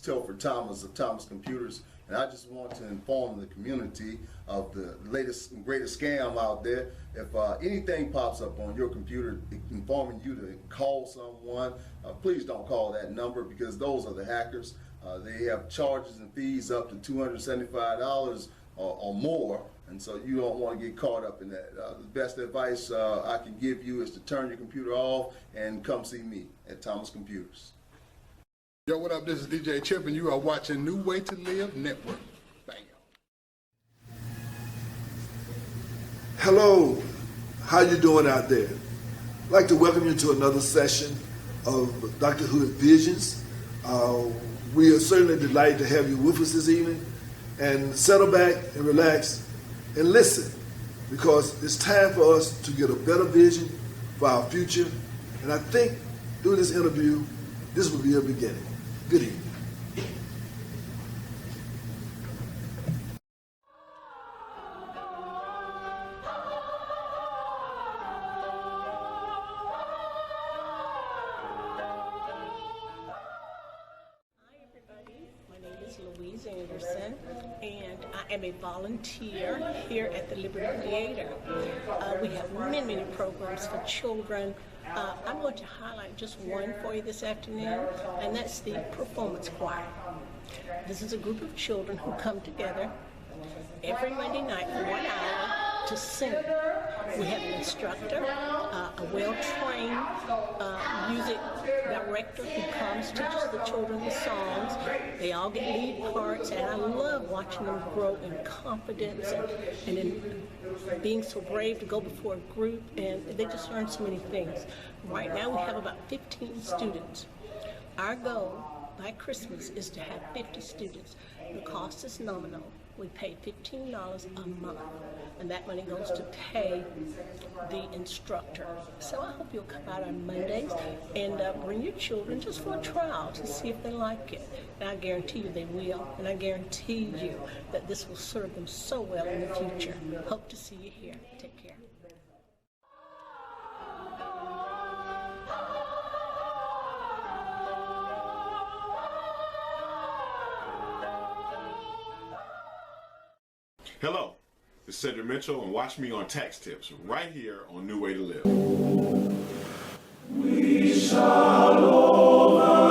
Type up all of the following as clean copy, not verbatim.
Telford Thomas of Thomas Computers, and I just want to inform the community of the latest and greatest scam out there. If anything pops up on your computer informing you to call someone, please don't call that number, because those are the hackers. They have charges and fees up to $275 or more, and so you don't want to get caught up in that. The best advice I can give you is to turn your computer off and come see me at Thomas Computers. Yo, what up? This is DJ Chip, and you are watching New Way to Live Network. Bam. Hello, how you doing out there? I'd like to welcome you to another session of Dr. Hood Visions. We are certainly delighted to have you with us this evening, and settle back and relax and listen, because it's time for us to get a better vision for our future, and I think through this interview, this will be a beginning. Good evening. And I am a volunteer here at the Liberty Theater. We have many programs for children. I'm going to highlight just one for you this afternoon, and that's the performance choir. This is a group of children who come together every Monday night for 1 hour to sing. We have an instructor, a well-trained music director who comes, teaches the children the songs. They all get lead parts, and I love watching them grow in confidence and in being so brave to go before a group, and they just learn so many things. Right now we have about 15 students. Our goal by Christmas is to have 50 students. The cost is nominal. We pay $15 a month, and that money goes to pay the instructor. So I hope you'll come out on Mondays and bring your children just for a trial to see if they like it. And I guarantee you they will, and I guarantee you that this will serve them so well in the future. Hope to see you here. Take care. Hello, this is Cedric Mitchell, and watch me on Tax Tips right here on New Way to Live. We shall overcome.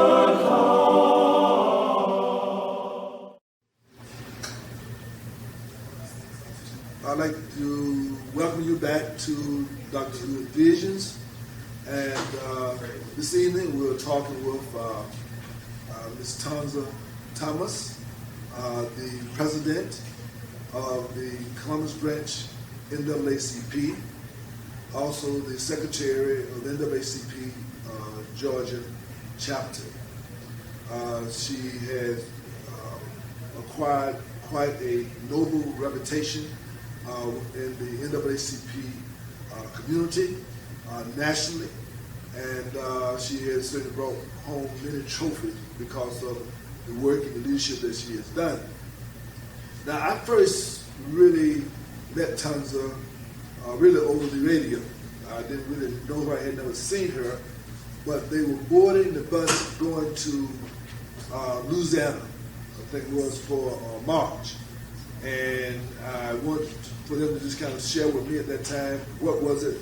I'd like to welcome you back to Dr. Hood Visions, and this evening we're talking with Ms. Tanza Thomas, the president of the Columbus Branch NAACP, also the secretary of the NAACP Georgia chapter. She has acquired quite a noble reputation in the NAACP community nationally, and she has certainly brought home many trophies because of the work and the leadership that she has done. Now, I first really met Tanza really over the radio. I didn't really know her, I had never seen her, but they were boarding the bus going to Louisiana, I think it was for March. And I wanted for them to just kind of share with me at that time, what was it,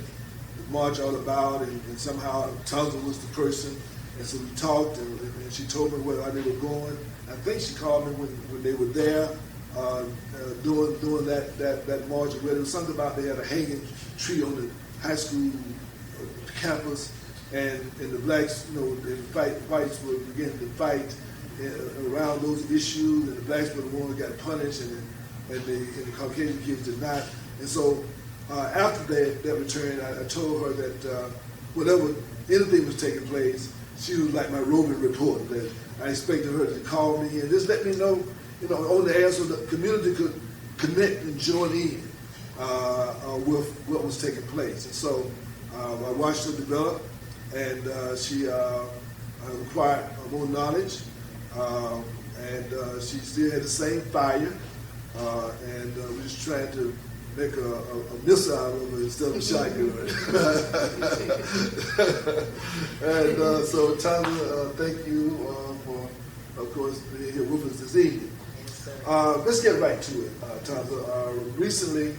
the March all about, and somehow Tanza was the person. And so we talked, and she told me where they were going. I think she called me when they were there, doing that march. Where there was something about they had a hanging tree on the high school campus, and the blacks, the whites were beginning to fight around those issues, and the blacks were the ones that got punished, and the Caucasian kids did not. And so after that return, I told her that whatever anything was taking place, she was like my roving reporter. That I expected her to call me and just let me know, on the air, so the community could connect and join in with what was taking place. And so I watched her develop, and she acquired more knowledge, and she still had the same fire, and we're just trying to make a missile out of her instead of a shotgun. And so, Tanza, thank you for of course, being here with us this evening. Let's get right to it, Tonzo. Recently,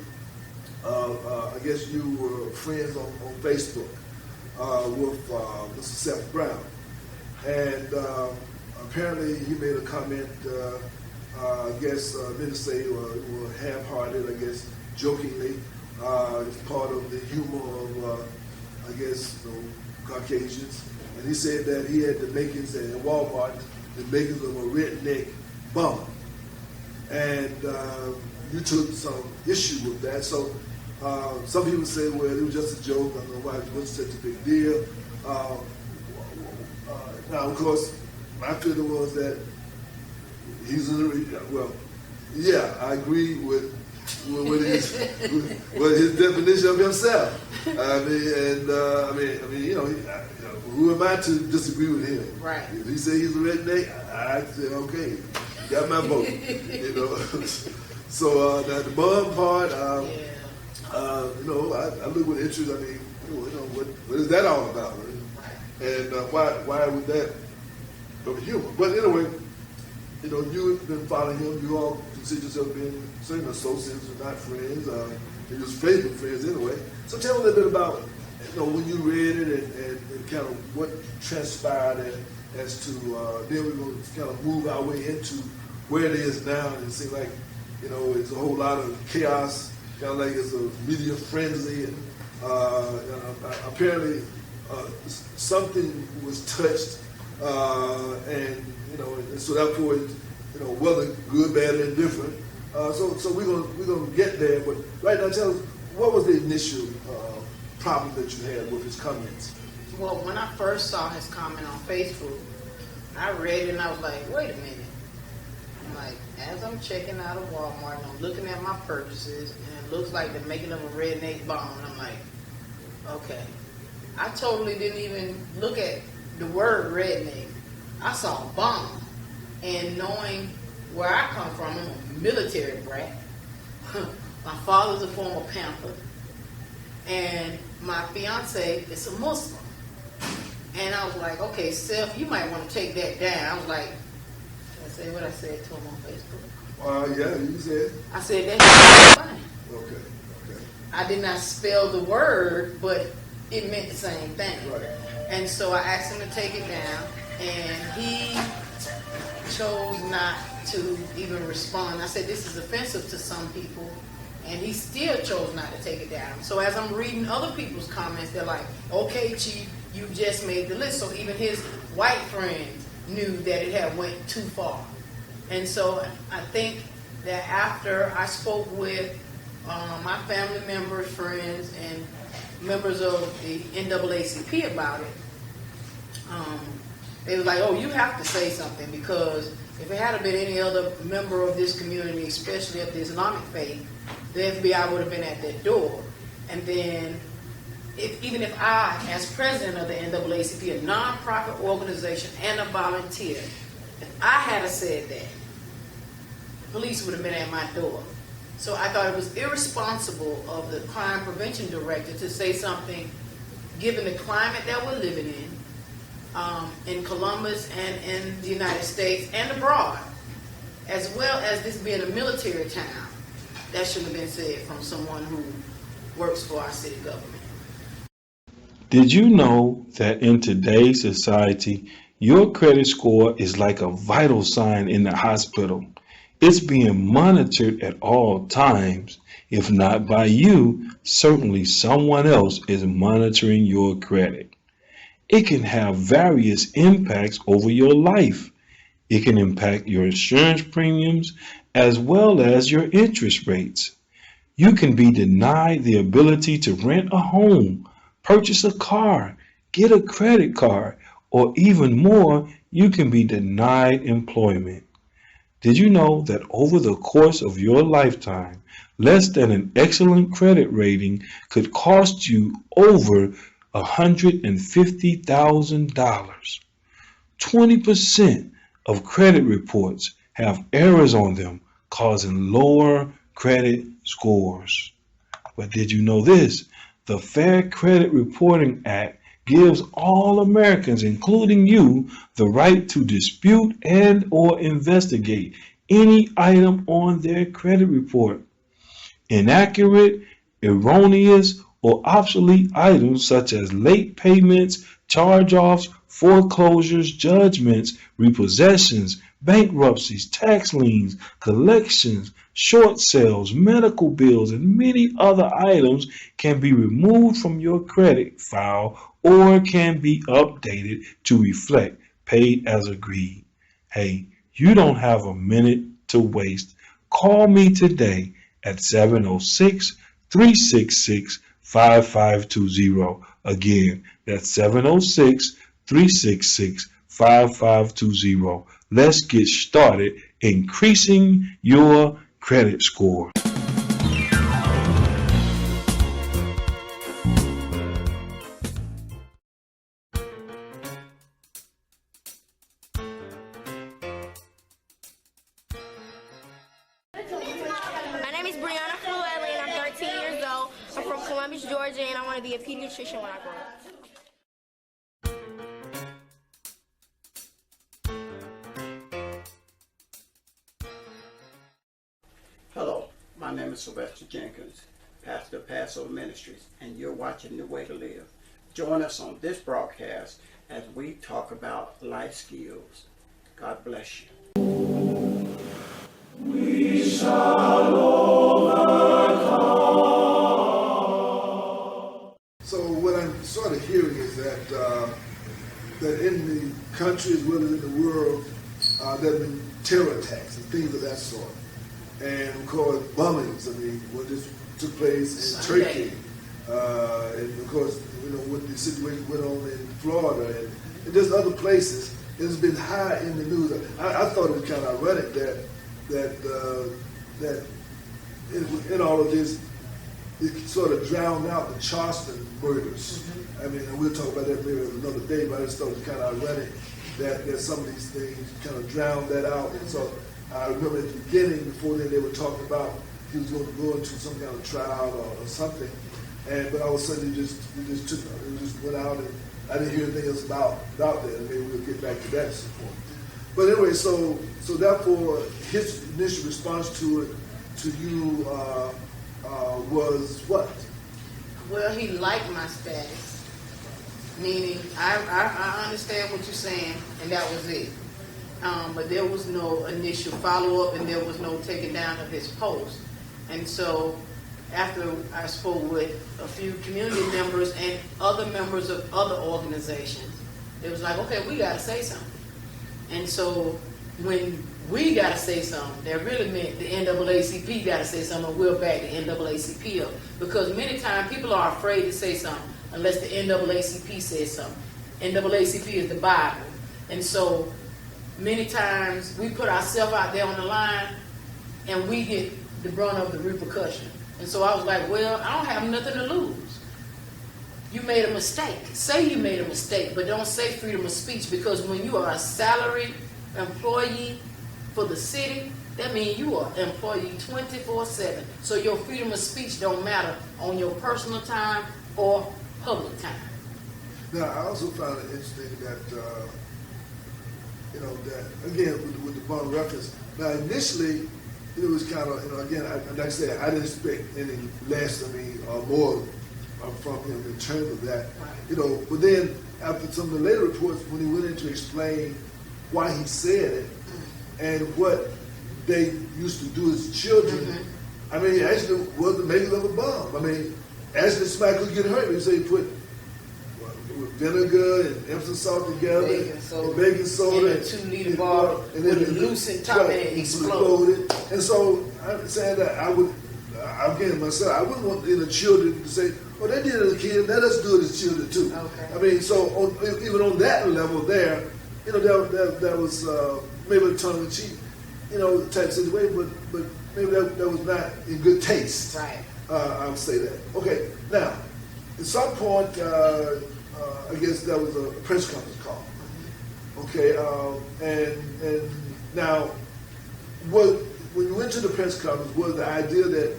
I guess you were friends on Facebook with Mr. Seth Brown. And apparently he made a comment, I guess, didn't say or half-hearted, I guess, jokingly. It's part of the humor of, I guess, Caucasians. And he said that he had the makings at Walmart, the makings of a redneck bum. And you took some issue with that. So some people say, well, it was just a joke. I don't know why it was such a big deal. Now, of course, my feeling was that he's well, yeah, I agree with his definition of himself. I mean, you know, who am I to disagree with him? Right. If he said he's a redneck, I said, okay, you got my vote. You know. So now the bum part, you know, I look with interest. I mean, you know, what is that all about? Right? And why would that be humor? But anyway, you know, you've been following him. You all consider yourself being certain associates, not friends. You're just Facebook friends anyway. So tell me a little bit about, you know, when you read it and kind of what transpired as to then we're going to kind of move our way into where it is now. And it seems like, you know, it's a whole lot of chaos, kind of like it's a media frenzy. And apparently something was touched, and you know, and so therefore, you know, whether good, bad, or indifferent. So we're gonna get there. But right now, tell us what was the initial problem that you had with his comments. Well, when I first saw his comment on Facebook, I read it and I was like, wait a minute. I'm like, as I'm checking out of Walmart and I'm looking at my purchases, and it looks like they're making them a redneck bomb, and I'm like, okay. I totally didn't even look at the word redneck. I saw bomb. And knowing where I come from, I'm a military brat. My father's a former Panther. And my fiance is a Muslim. And I was like, okay, Seth, you might want to take that down. I was like, I say what I said to him on Facebook. Yeah, you said. I said, that's funny. Okay. I did not spell the word, but it meant the same thing. Right. And so I asked him to take it down, and he chose not to even respond. I said, this is offensive to some people, and he still chose not to take it down. So as I'm reading other people's comments, they're like, okay, Chief, you just made the list. So even his white friends knew that it had went too far. And so I think that after I spoke with my family members, friends, and members of the NAACP about it, they were like, oh, you have to say something, because if it had been any other member of this community, especially of the Islamic faith, the FBI would have been at their door. And then even if I, as president of the NAACP, a nonprofit organization and a volunteer, if I had said that, the police would have been at my door. So I thought it was irresponsible of the crime prevention director to say something, given the climate that we're living in Columbus and in the United States and abroad, as well as this being a military town. That should have been said from someone who works for our city government. Did you know that in today's society, your credit score is like a vital sign in the hospital? It's being monitored at all times. If not by you, certainly someone else is monitoring your credit. It can have various impacts over your life. It can impact your insurance premiums as well as your interest rates. You can be denied the ability to rent a home, purchase a car, get a credit card, or even more, you can be denied employment. Did you know that over the course of your lifetime, less than an excellent credit rating could cost you over $150,000? 20% of credit reports have errors on them, causing lower credit scores. But did you know this? The Fair Credit Reporting Act gives all Americans, including you, the right to dispute and or investigate any item on their credit report. Inaccurate, erroneous, or obsolete items such as late payments, charge-offs, foreclosures, judgments, repossessions, bankruptcies, tax liens, collections, short sales, medical bills, and many other items can be removed from your credit file or can be updated to reflect paid as agreed. Hey, you don't have a minute to waste. Call me today at 706-366-5520. Again, that's 706-366-5520. Let's get started increasing your credit score. My name is Brianna Fluelli and I'm 13 years old. I'm from Columbus, Georgia, and I want to be a pediatrician when I grow up. Hello, my name is Sylvester Jenkins, pastor of Passover Ministries, and you're watching New Way to Live. Join us on this broadcast as we talk about life skills. God bless you. We shall overcome. So what I'm sort of hearing is that that in the country as well as in the world, there have been terror attacks and things of that sort. And of course, bombings. I mean, what just took place in Turkey, and of course, what the situation went on in Florida and just other places. It's been high in the news. I thought it was kind of ironic that in all of this, it sort of drowned out the Charleston murders. I mean, and we'll talk about that maybe another day. But I just thought it was kind of ironic that some of these things kind of drowned that out. And so I remember at the beginning, before then, they were talking about he was going to go into some kind of trial or something, but all of a sudden it just went out, and I didn't hear anything else about that. And maybe we'll get back to that at some point. But anyway, so therefore, his initial response to you was what? Well, he liked my status, meaning I understand what you're saying, and that was it. But there was no initial follow-up, and there was no taking down of his post. And so after I spoke with a few community members and other members of other organizations, it was like, okay, we got to say something. And so when we got to say something, that really meant the NAACP got to say something, we'll back the NAACP up. Because many times people are afraid to say something unless the NAACP says something. NAACP is the Bible. And so many times we put ourselves out there on the line and we get the brunt of the repercussion. And so I was like, well, I don't have nothing to lose. You made a mistake. Say you made a mistake, but don't say freedom of speech, because when you are a salaried employee for the city, that means you are an employee 24/7. So your freedom of speech don't matter on your personal time or public time. Now, I also found it interesting that, that again, with the bond reference, now initially, it was kind of, again, like I said, I didn't expect any less, or more from him in terms of that, but then after some of the later reports, when he went in to explain why he said it and what they used to do as children, I mean, it actually was the making of a bomb. I mean, actually somebody could get hurt. So you put vinegar and Epsom salt together, and baking soda, and a 2-liter bottle, and then loosened top and it exploded. And so I'm saying that I would, again, myself, I wouldn't want the children to say, well, they did it as a kid, let us do it as children too. Okay. I mean, so even on that level there, that was maybe a tongue in cheek, type situation, but maybe that was not in good taste. Right. I would say that. Okay, now, at some point, I guess that was a press conference call. Okay, and now, when you went to the press conference, was the idea that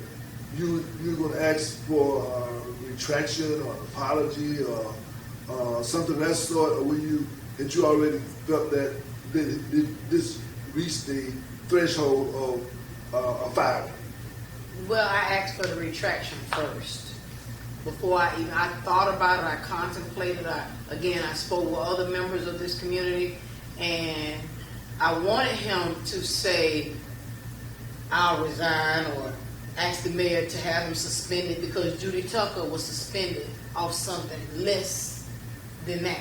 you were going to ask for retraction or apology, or something of that sort, or that you already felt that this reached the threshold of firing? Well, I asked for the retraction first. Before I thought about it, I contemplated, I spoke with other members of this community, and I wanted him to say, I'll resign, or ask the mayor to have him suspended, because Judy Tucker was suspended off something less than that.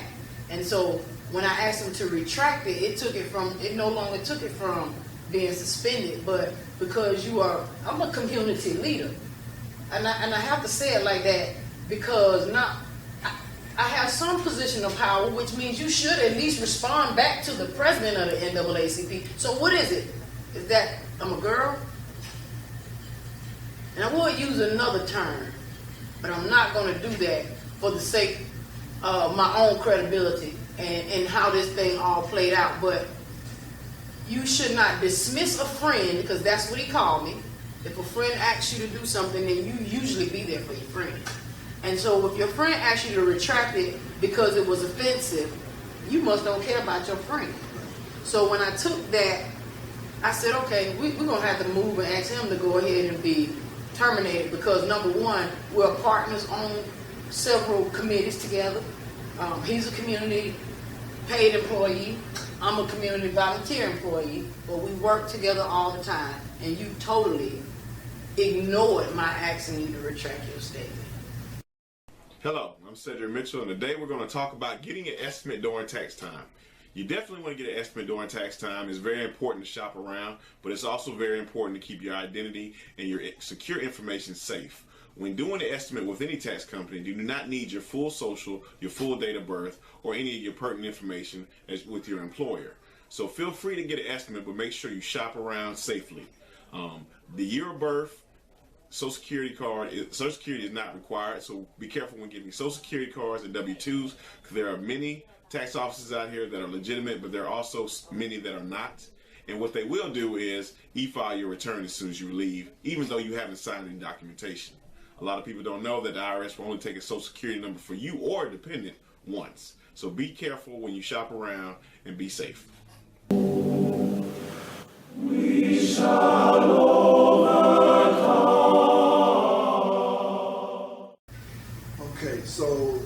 And so when I asked him to retract it, it no longer took it from being suspended, but because I'm a community leader. And I have to say it like that because I have some position of power, which means you should at least respond back to the president of the NAACP. So what is it? Is that I'm a girl? And I will use another term, but I'm not going to do that for the sake of my own credibility and how this thing all played out. But you should not dismiss a friend, because that's what he called me. If a friend asks you to do something, then you usually be there for your friend. And so if your friend asks you to retract it because it was offensive, you must don't care about your friend. So when I took that, I said, okay, we're going to have to move and ask him to go ahead and be terminated, because number one, we're partners on several committees together. He's a community paid employee. I'm a community volunteer employee, but we work together all the time, and you totally ignored my asking you to retract your statement. Hello, I'm Cedric Mitchell, and today we're going to talk about getting an estimate during tax time. You definitely want to get an estimate during tax time. It's very important to shop around, but it's also very important to keep your identity and your secure information safe. When doing an estimate with any tax company, you do not need your full social, your full date of birth, or any of your pertinent information as with your employer. So feel free to get an estimate, but make sure you shop around safely. The year of birth, Social Security card, Social Security is not required, so be careful when getting Social Security cards and W-2s, because there are many tax offices out here that are legitimate, but there are also many that are not. And what they will do is e-file your return as soon as you leave, even though you haven't signed any documentation. A lot of people don't know that the IRS will only take a Social Security number for you or a dependent once. So be careful when you shop around and be safe. We shall overcome. Okay, so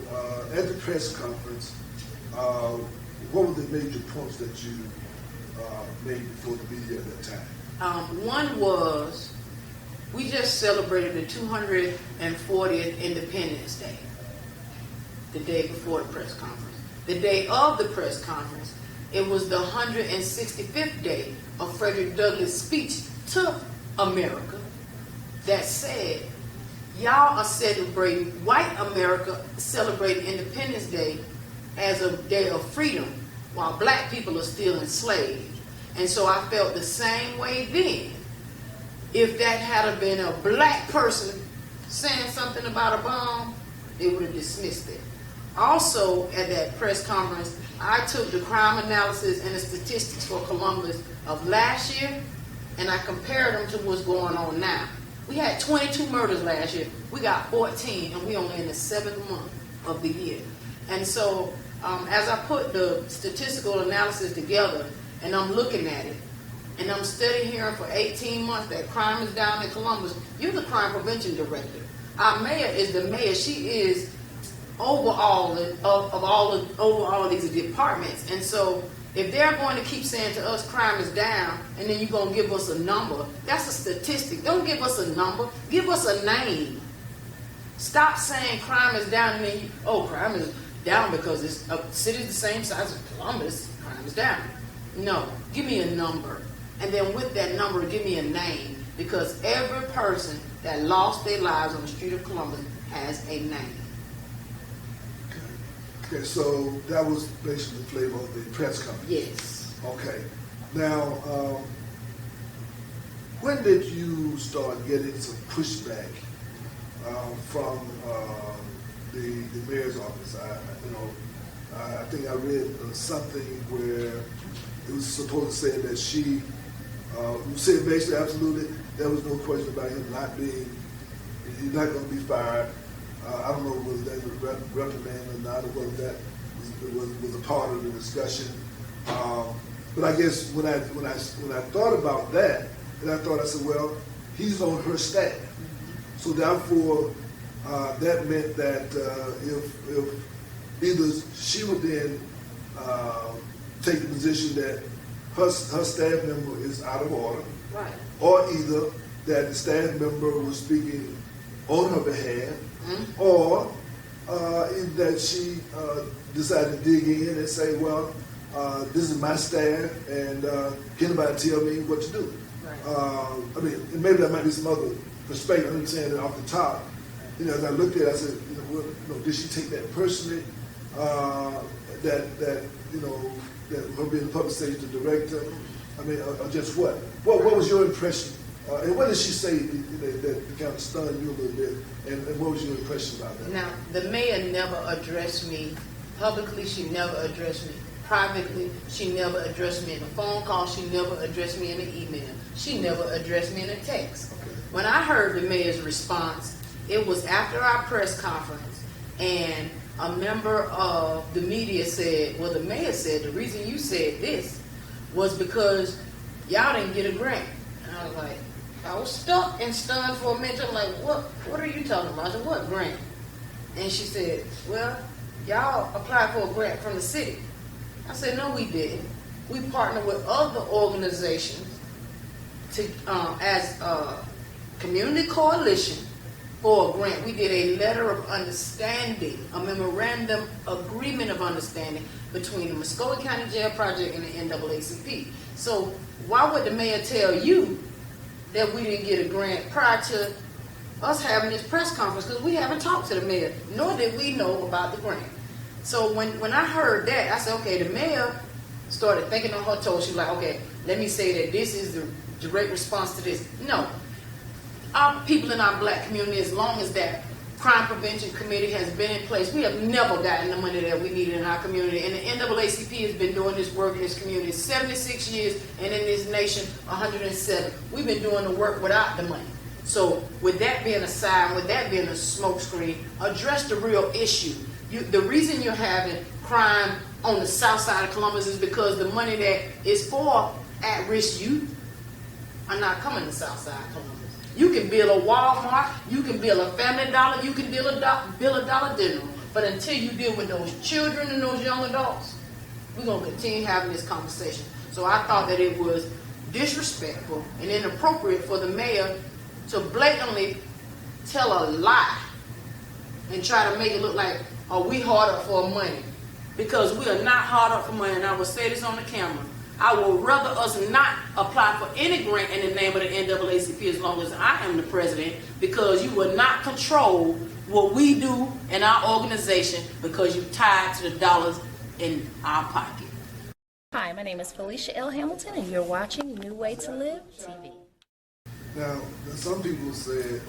at the press conference, what were the major points that you made before the media at that time? One was, we just celebrated the 240th Independence Day, the day before the press conference. The day of the press conference, it was the 165th day of Frederick Douglass' speech to America that said, y'all are celebrating, white America celebrating Independence Day as a day of freedom, while black people are still enslaved. And so I felt the same way then. If that had been a black person saying something about a bomb, they would have dismissed it. Also, at that press conference, I took the crime analysis and the statistics for Columbus of last year, and I compared them to what's going on now. We had 22 murders last year. We got 14, and we only in the 7th month of the year. And so, as I put the statistical analysis together, and I'm looking at it, and I'm studying here for 18 months that crime is down in Columbus. You're the crime prevention director. Our mayor is the mayor. She is over all of these departments. And so if they're going to keep saying to us crime is down, and then you're going to give us a number, that's a statistic. Don't give us a number. Give us a name. Stop saying crime is down, and then crime is down because it's a city the same size as Columbus. Crime is down. No, give me a number. And then with that number, give me a name, because every person that lost their lives on the street of Columbus has a name. Okay, so that was basically the flavor of the press conference. Yes. Okay. Now, when did you start getting some pushback from the mayor's office? I think I read something where it was supposed to say that she said basically absolutely there was no question about him he's not going to be fired. I don't know whether they would reprimand or not, or whether that was a part of the discussion. But I guess when I thought about that, and I said, well, he's on her staff, so therefore that meant that if either she would then take the position that her staff member is out of order, Right. or either that the staff member was speaking on her behalf, or that she decided to dig in and say, well, this is my staff, and can anybody tell me what to do? Right. I mean, and maybe that might be some other perspective. I'm saying that off the top. You know, as I looked at it, I said, did she take that personally? That her being the public safety director. I mean, or just what? What was your impression? And what did she say that kind of stunned you a little bit? And what was your impression about that? Now, the mayor never addressed me publicly. She never addressed me privately. She never addressed me in a phone call. She never addressed me in an email. She never addressed me in a text. Okay. When I heard the mayor's response, it was after our press conference, and a member of the media said, well, the mayor said, the reason you said this was because y'all didn't get a grant. And I was like, I was stuck and stunned for a minute. I'm like, what are you talking about? I said, what grant? And she said, well, y'all applied for a grant from the city. I said, no, we didn't. We partnered with other organizations to as a community coalition for a grant. We did a letter of understanding, a memorandum agreement of understanding between the Muskogee County Jail Project and the NAACP. So why would the mayor tell you that we didn't get a grant prior to us having this press conference? Because we haven't talked to the mayor, nor did we know about the grant. So when I heard that, I said, okay, the mayor started thinking on her toes. She's like, okay, let me say that this is the direct response to this. No. Our people in our black community, as long as that crime prevention committee has been in place, we have never gotten the money that we needed in our community. And the NAACP has been doing this work in this community 76 years, and in this nation 107. We've been doing the work without the money. So with that being a sign, with that being a smokescreen, address the real issue. The reason you're having crime on the south side of Columbus is because the money that is for at-risk youth are not coming to the south side of Columbus. You can build a Walmart, you can build a Family Dollar, you can build a Dollar General. But until you deal with those children and those young adults, we're going to continue having this conversation. So I thought that it was disrespectful and inappropriate for the mayor to blatantly tell a lie and try to make it look like, oh, we hard up for money. Because we are not hard up for money, and I will say this on the camera. I would rather us not apply for any grant in the name of the NAACP as long as I am the president, because you will not control what we do in our organization because you're tied to the dollars in our pocket. Hi, my name is Felicia L. Hamilton, and you're watching New Way to Live TV. Now, some people said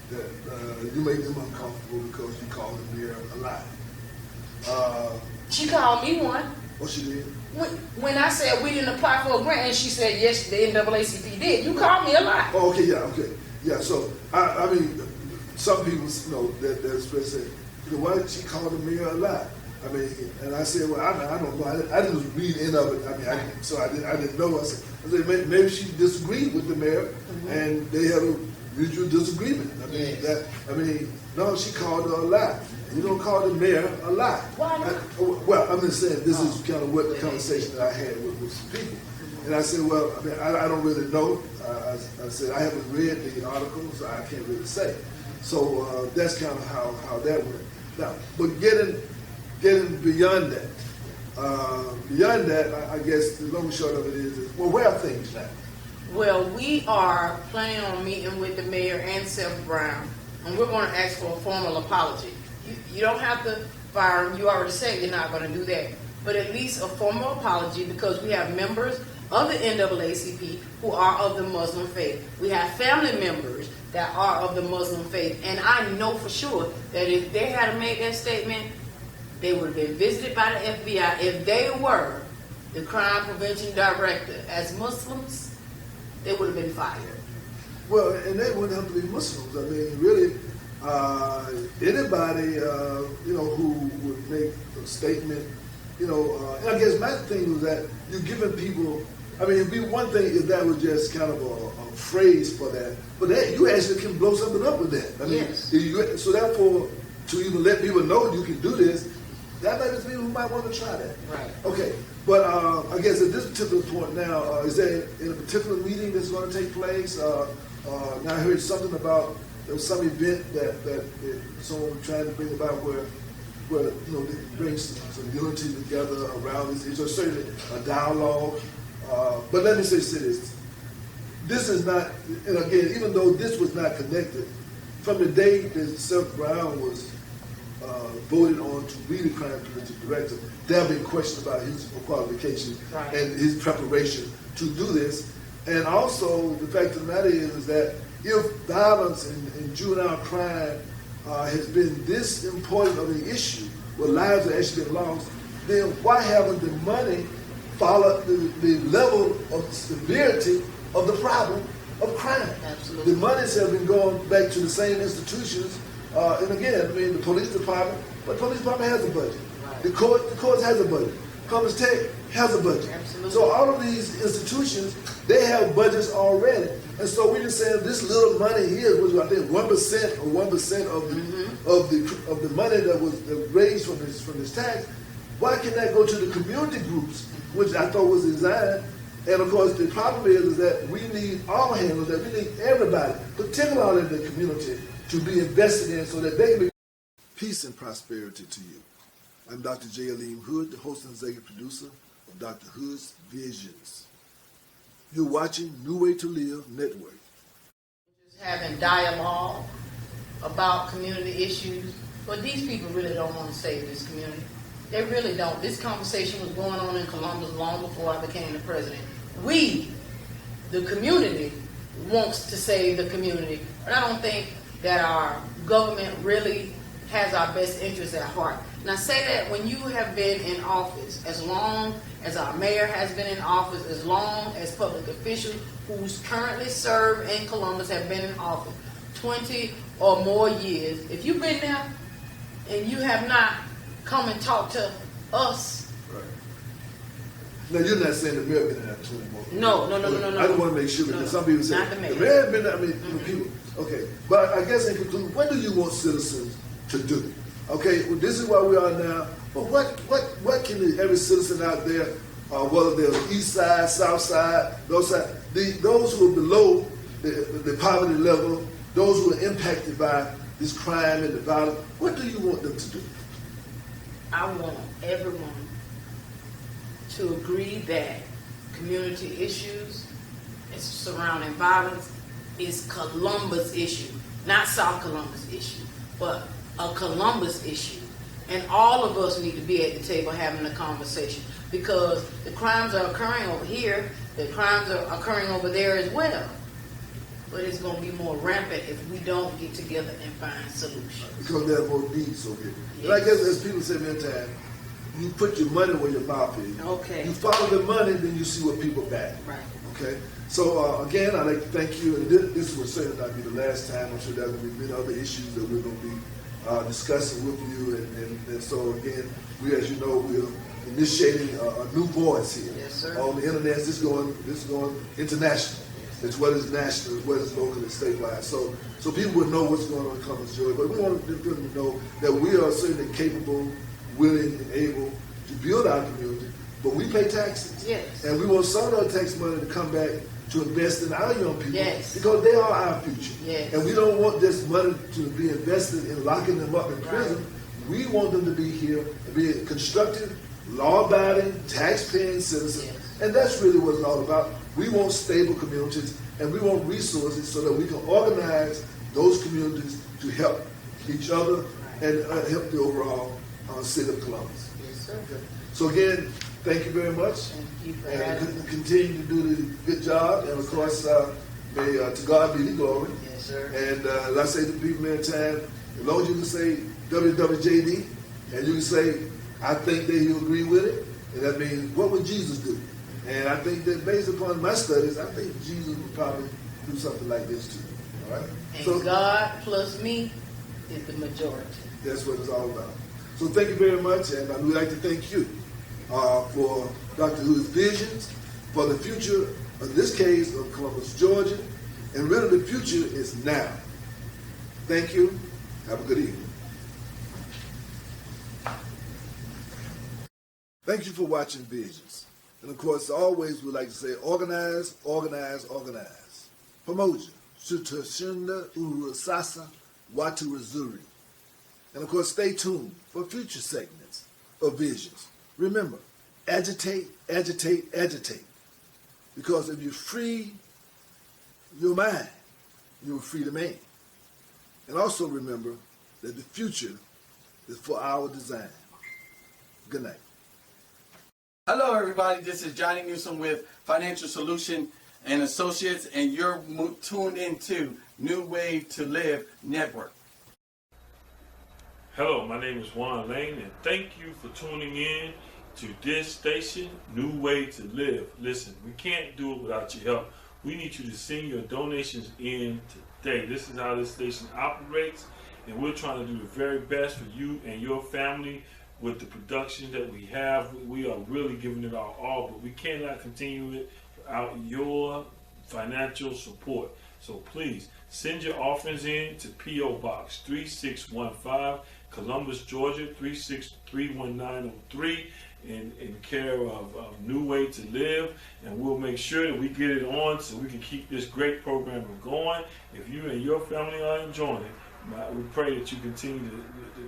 that you make them uncomfortable because you call the mayor a lie. She called me one. What she did? When I said we didn't apply for a grant, and she said yes, the NAACP did. You called me a lie. Oh, okay, yeah. So I mean, some people, that express say, why did she call the mayor a lie? I mean, and I said, well, I don't know. I didn't read any of it. I mean, I didn't know. I said maybe she disagreed with the mayor, and they had a mutual disagreement. I mean, no, she called her a lie. You don't call the mayor a lie. Why not? Well, I'm just saying this is kind of what the conversation that I had with some people. And I said, well, I mean, I don't really know. I said, I haven't read the articles, so I can't really say. So that's kind of how that went. Now, but getting beyond that, I guess the long and short of it is well, where are things now? Well, we are planning on meeting with the mayor and Seth Brown, and we're going to ask for a formal apology. You don't have to fire him. You already said you're not going to do that. But at least a formal apology, because we have members of the NAACP who are of the Muslim faith. We have family members that are of the Muslim faith. And I know for sure that if they had made that statement, they would have been visited by the FBI. If they were the crime prevention director as Muslims, they would have been fired. Well, and they wouldn't have to be Muslims. I mean, really, Anybody, who would make a statement, and I guess my thing was that you're giving people, it'd be one thing if that was just kind of a phrase for that, but that you actually can blow something up with that. Yes. So therefore, to even let people know you can do this, that might be people who might want to try that. Right. Okay, but I guess at this particular point now, is there in a particular meeting that's going to take place? Now I heard something about there was some event that someone was trying to bring about where they bring some unity together around this. It's certainly a dialogue. But let me say this. This is not, and again, even though this was not connected, from the day that Seth Brown was voted on to be the crime prevention director, there have been questions about his qualifications and his preparation to do this. And also, the fact of the matter is that if violence and juvenile crime has been this important of an issue, where lives have actually been lost, then why haven't the money followed the level of severity of the problem of crime? Absolutely. The monies have been going back to the same institutions. And again, the police department, but the police department has a budget. Right. The courts has a budget. Commerce Tech has a budget. Absolutely. So all of these institutions, they have budgets already. And so we're just saying this little money here, which I think 1% or 1% of the money that was raised from this tax, why can that go to the community groups, which I thought was designed? And of course, the problem is that we need all handlers, that we need everybody, particularly in the community, to be invested in so that they can be. Peace and prosperity to you. I'm Dr. J. Aleem Hood, the host and executive producer of Dr. Hood's Visions. You're watching New Way to Live Network. Just having dialogue about community issues, but these people really don't want to save this community. They really don't. This conversation was going on in Columbus long before I became the president. We, the community, wants to save the community, but I don't think that our government really has our best interests at heart. And I say that when you have been in office, as long as our mayor has been in office, as long as public officials who's currently serve in Columbus have been in office, 20 or more years, if you've been there and you have not come and talk to us. Now, you're not saying the mayor been in there 20 more. No. I don't want to make sure because some people say Not the mayor. the mayor been there. People. Okay, but I guess in conclusion, what do you want citizens to do? Okay, well, this is where we are now. But what can every citizen out there, whether they're east side, south side, those who are below the poverty level, those who are impacted by this crime and the violence, what do you want them to do? I want everyone to agree that community issues surrounding violence is Columbus issue, not South Columbus issue, but a Columbus issue. And all of us need to be at the table having a conversation because the crimes are occurring over here, the crimes are occurring over there as well. But it's going to be more rampant if we don't get together and find solutions. Because there are more needs over here. Yes. And I guess as people say many times, you put your money where your mouth is. Okay. You follow the money, then you see what people back. Right. Okay. So again, I'd like to thank you. And this will certainly not be the last time. I'm sure there will be many other issues that we're going to be discussing with you. And so again, we, as you know, we're initiating a new voice here. Yes, sir. On the internet. This is going international. It's what is national, it's what is local and statewide. So people would know what's going on in Columbus, Georgia. But we want them to know that we are certainly capable, willing, and able to build our community. But we pay taxes. Yes. And we want some of our tax money to come back to invest in our young people. Yes. Because they are our future. Yes. And we don't want this money to be invested in locking them up in prison. Right. We want them to be here and be constructive, law-abiding, tax-paying citizens. Yes. And that's really what it's all about. We want stable communities, and we want resources so that we can organize those communities to help each other and help the overall city of Columbus. Yes, sir. Okay. So again, thank you very much. Thank you for And having me. continue to do the good job. And of course, may to God be the glory. Yes, sir. And as I say to people many times, as long as you can say WWJD, and you can say, I think that he'll agree with it, and that means, what would Jesus do? And I think that based upon my studies, I think Jesus would probably do something like this too. All right? And So God plus me is the majority. That's what it's all about. So thank you very much, and we'd like to thank you for Dr. Hood's visions for the future, in this case, of Columbus, Georgia, and really the future is now. Thank you. Have a good evening. Thank you for watching Visions. And of course, always we like to say, organize, organize, organize. Pamoja, Sutashinda Urusasa, Watu Razuri. And of course, stay tuned for future segments of Visions. Remember, agitate, agitate, agitate. Because if you free your mind, you will free the man. And also remember that the future is for our design. Good night. Hello, everybody. This is Johnny Newsom with Financial Solution and Associates, and you're tuned into New Way to Live Network. Hello, my name is Juan Lane, and thank you for tuning in to this station, New Way to Live. Listen, we can't do it without your help. We need you to send your donations in today. This is how this station operates, and we're trying to do the very best for you and your family with the production that we have. We are really giving it our all, but we cannot continue it without your financial support. So please send your offerings in to P.O. Box 3615, Columbus, Georgia 3631903, in care of New Way to Live, and we'll make sure that we get it on so we can keep this great program going. If you and your family are enjoying it, we pray that you continue we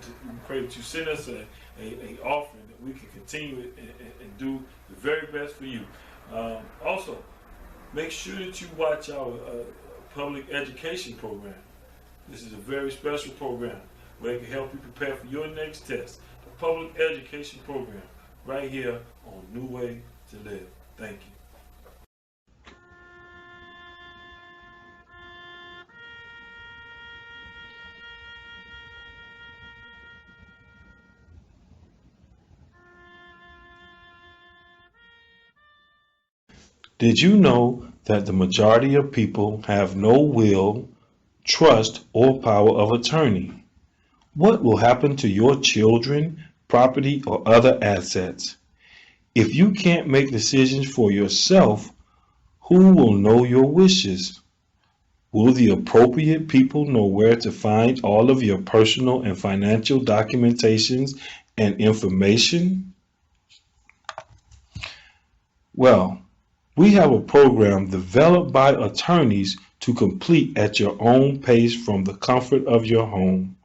pray that you send us a offering that we can continue it and do the very best for you. Also, make sure that you watch our public education program. This is a very special program where it can help you prepare for your next test. The public education program right here on New Way to Live. Thank you. Did you know that the majority of people have no will, trust, or power of attorney? What will happen to your children, property, or other assets? If you can't make decisions for yourself, who will know your wishes? Will the appropriate people know where to find all of your personal and financial documentations and information? Well, we have a program developed by attorneys to complete at your own pace from the comfort of your home.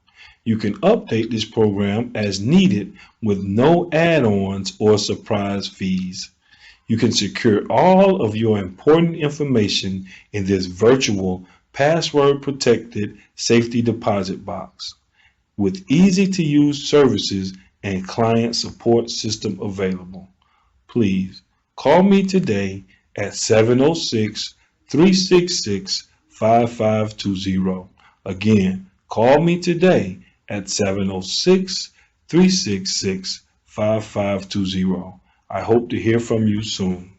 You can update this program as needed with no add-ons or surprise fees. You can secure all of your important information in this virtual password-protected safety deposit box with easy-to-use services and client support system available. Please call me today at 706-366-5520. Again, call me today at 706-366-5520. I hope to hear from you soon.